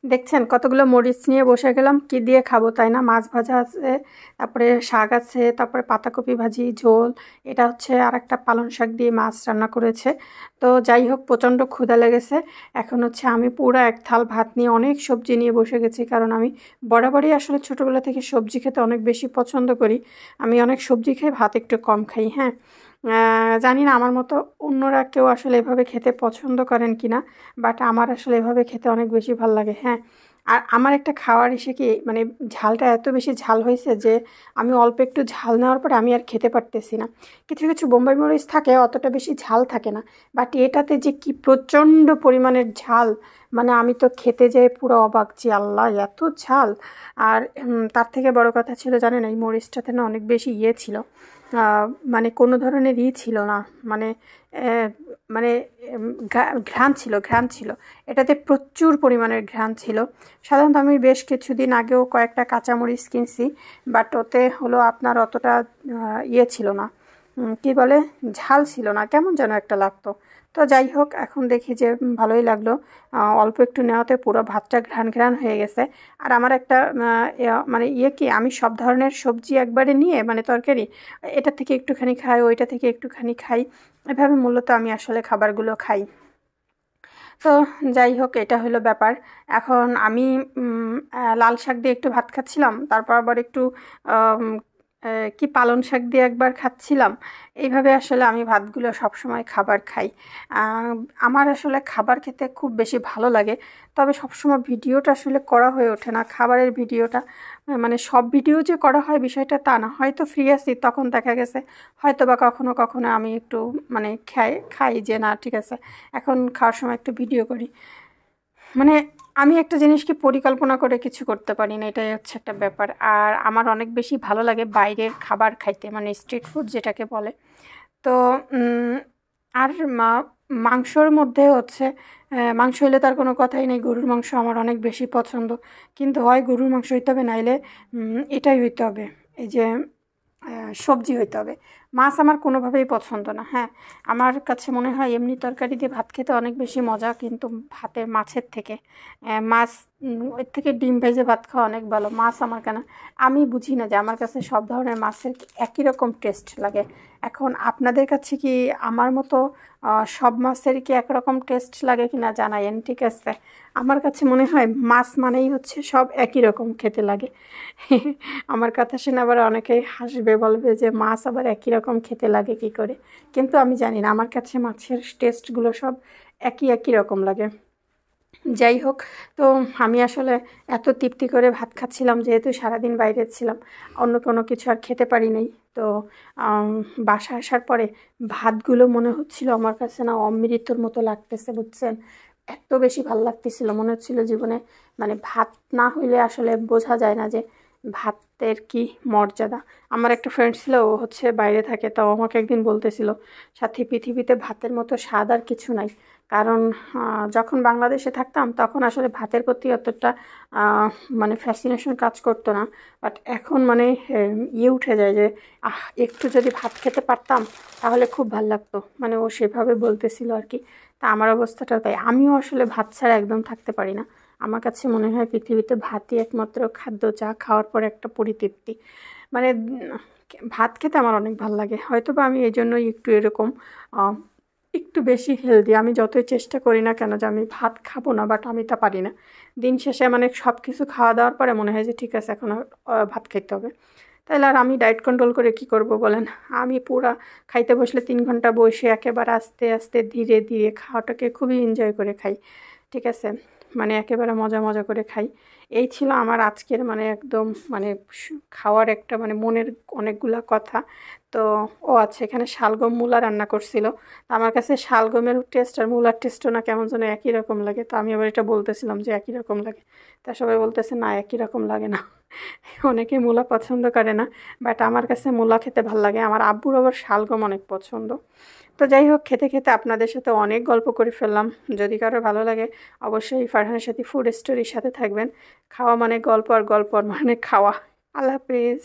দেখছেন কতগুলো মরিচ নিয়ে বসে গেলাম, কি দিয়ে খাবো তাই না? মাছ ভাজা আছে, তারপরে শাক আছে, তারপরে পাতাকপি ভাজি ঝোল, এটা হচ্ছে আর একটা পালং শাক দিয়ে মাছ রান্না করেছে। তো যাই হোক, প্রচণ্ড ক্ষুধা লেগেছে। এখন হচ্ছে আমি পুরো এক থাল ভাত নিয়ে অনেক সবজি নিয়ে বসে গেছি, কারণ আমি বরাবরই আসলে ছোটোবেলা থেকে সবজি খেতে অনেক বেশি পছন্দ করি। আমি অনেক সবজি খাই, ভাত একটু কম খাই। হ্যাঁ, জানি না আমার মতো অন্যরা কেউ আসলে এভাবে খেতে পছন্দ করেন কি না, বাট আমার আসলে এভাবে খেতে অনেক বেশি ভাল লাগে। হ্যাঁ, আর আমার একটা খাওয়ার এসে কি মানে ঝালটা এত বেশি ঝাল হয়েছে যে আমি অল্প একটু ঝাল নেওয়ার পরে আমি আর খেতে পারতেছি না। কিছু কিছু বোম্বাই মরিচ থাকে অতটা বেশি ঝাল থাকে না, বাট এটাতে যে কি প্রচণ্ড পরিমাণের ঝাল, মানে আমি তো খেতে যেয়ে পুরো অবাক যে আল্লাহ এত ঝাল। আর তার থেকে বড় কথা ছিল জানেন, এই মরিচটাতে না অনেক বেশি ছিল, মানে কোনো ধরনের ছিল না, মানে মানে ঘ্রাণ ছিল, এটাতে প্রচুর পরিমাণের ঘ্রাণ ছিল। সাধারণত আমি বেশ কিছুদিন আগেও কয়েকটা কাঁচামরিচ কিনছি, বাট ওতে হলো আপনার অতটা ছিল না, কি বলে, ঝাল ছিল না, কেমন যেন একটা লাগতো। তো যাই হোক, এখন দেখি যে ভালোই লাগলো। অল্প একটু নেওয়াতে পুরো ভাতটা ঘ্রাণ ঘ্রাণ হয়ে গেছে। আর আমার একটা মানে কি, আমি সব ধরনের সবজি একবারে নিয়ে মানে তরকারি, এটা থেকে একটুখানি খাই, ওইটা থেকে একটুখানি খাই, এভাবে মূলত আমি আসলে খাবারগুলো খাই। তো যাই হোক, এটা হলো ব্যাপার। এখন আমি লাল শাক দিয়ে একটু ভাত খাচ্ছিলাম, তারপর আবার একটু আম, কি পালং শাক দিয়ে একবার খাচ্ছিলাম। এইভাবে আসলে আমি ভাতগুলো সবসময় খাবার খাই। আহ, আমার আসলে খাবার খেতে খুব বেশি ভালো লাগে, তবে সবসময় ভিডিওটা আসলে করা হয়ে ওঠে না, খাবারের ভিডিওটা। মানে সব ভিডিও যে করা হয় বিষয়টা তা না, হয়তো ফ্রি আছি তখন দেখা গেছে, হয়তো বা কখনো কখনো আমি একটু মানে খাই যে না ঠিক আছে, এখন খাওয়ার সময় একটু ভিডিও করি। মানে আমি একটা জিনিসকে পরিকল্পনা করে কিছু করতে পারি না, এটাই হচ্ছে একটা ব্যাপার। আর আমার অনেক বেশি ভালো লাগে বাইরের খাবার খাইতে, মানে স্ট্রিট ফুড যেটাকে বলে। তো আর মাংসর মধ্যে হচ্ছে মাংস হইলে তার কোনো কথাই নেই, গরুর মাংস আমার অনেক বেশি পছন্দ। কিন্তু হয় গরুর মাংস হইতে হবে, নাইলে এটাই হইতে হবে, এই যে সবজি হইতে হবে। মাছ আমার কোনোভাবেই পছন্দ না। হ্যাঁ, আমার কাছে মনে হয় এমনি তরকারি দিয়ে ভাত খেতে অনেক বেশি মজা, কিন্তু মাছের থেকে মাছ, এর থেকে ডিম ভেজে ভাত খাওয়া অনেক ভালো। মাছ আমার কেন, আমি বুঝি না যে আমার কাছে সব ধরনের মাছের একই রকম টেস্ট লাগে। এখন আপনাদের কাছে কি আমার মতো সব মাছের কি একরকম টেস্ট লাগে কিনা জানাইন, ঠিক আছে? আমার কাছে মনে হয় মাছ মানেই হচ্ছে সব একই রকম খেতে লাগে। আমার কথা শুনে আবার অনেকেই হাসবে, বলবে যে মাছ আবার একই রকম খেতে লাগে কি করে, কিন্তু আমি জানি না, আমার কাছে মাছের টেস্টগুলো সব একই একই রকম লাগে। যাই হোক, তো আমি আসলে এত তৃপ্তি করে ভাত খাচ্ছিলাম, যেহেতু সারাদিন বাইরে ছিলাম, অন্য কোনো কিছু আর খেতে পারি নাই। তো বাসা আসার পরে ভাতগুলো মনে হচ্ছিল আমার কাছে না অমৃতর মতো লাগতেছে, বুঝছেন? এত বেশি ভাল লাগতেছিল, মনে হচ্ছিল জীবনে মানে ভাত না হইলে আসলে বোঝা যায় না যে ভাতের কি মর্যাদা। আমার একটা ফ্রেন্ড ছিল, ও হচ্ছে বাইরে থাকে, তো আমাকে একদিন বলতেছিল, সাথী পৃথিবীতে ভাতের মতো স্বাদ আর কিছু নাই। কারণ যখন বাংলাদেশে থাকতাম তখন আসলে ভাতের প্রতি অতটা মানে ফ্যাসিনেশন কাজ করতো না, বাট এখন মানে উঠে যায় যে একটু যদি ভাত খেতে পারতাম তাহলে খুব ভাল লাগতো, মানে ও সেভাবে বলতেছিল আর কি। তা আমার অবস্থাটা তাই, আমিও আসলে ভাত ছাড়া একদম থাকতে পারি না। আমার কাছে মনে হয় পৃথিবীতে ভাতই একমাত্র খাদ্য, যা খাওয়ার পর একটা পরিতৃপ্তি। মানে ভাত খেতে আমার অনেক ভাল লাগে, হয়তো বা আমি এই জন্যই একটু এরকম একটু বেশি হেলদি। আমি যতই চেষ্টা করি না কেন যে আমি ভাত খাবো না, বাট আমি তা পারি না। দিন শেষে মানে সব কিছু খাওয়া দাওয়ার পরে মনে হয় যে ঠিক আছে, এখন ভাত খেতে হবে। তাহলে আর আমি ডায়েট কন্ট্রোল করে কি করব বলেন? আমি পুরা খাইতে বসলে 3 ঘন্টা বসে একেবারে আস্তে আস্তে ধীরে ধীরে খাওয়াটাকে খুবই এনজয় করে খাই, ঠিক আছে? মানে একেবারে মজা মজা করে খাই। এই ছিল আমার আজকের মানে একদম মানে খাওয়ার একটা মানে মনের অনেকগুলা কথা। তো আচ্ছা, এখানে শালগম মূলা রান্না করছিল। তো আমার কাছে শালগমের টেস্ট আর মূলার টেস্টও না কেমন যেন একই রকম লাগে, তো আমি আবার এটা বলতেছিলাম যে একই রকম লাগে। তা সবাই বলতেছে না, একই রকম লাগে না। অনেকে মূলা পছন্দ করে না, বাট আমার কাছে মূলা খেতে ভাল লাগে। আমার আব্বুর আবার শালগম অনেক পছন্দ। তো যাই হোক, খেতে খেতে আপনাদের সাথে অনেক গল্প করে ফেললাম। যদি কারো ভালো লাগে অবশ্যই ফারহানের সাথে ফুড স্টোরির সাথে থাকবেন। খাওয়া মানে গল্প, আর গল্প মানে খাওয়া। আল্লাহ হাফিজ।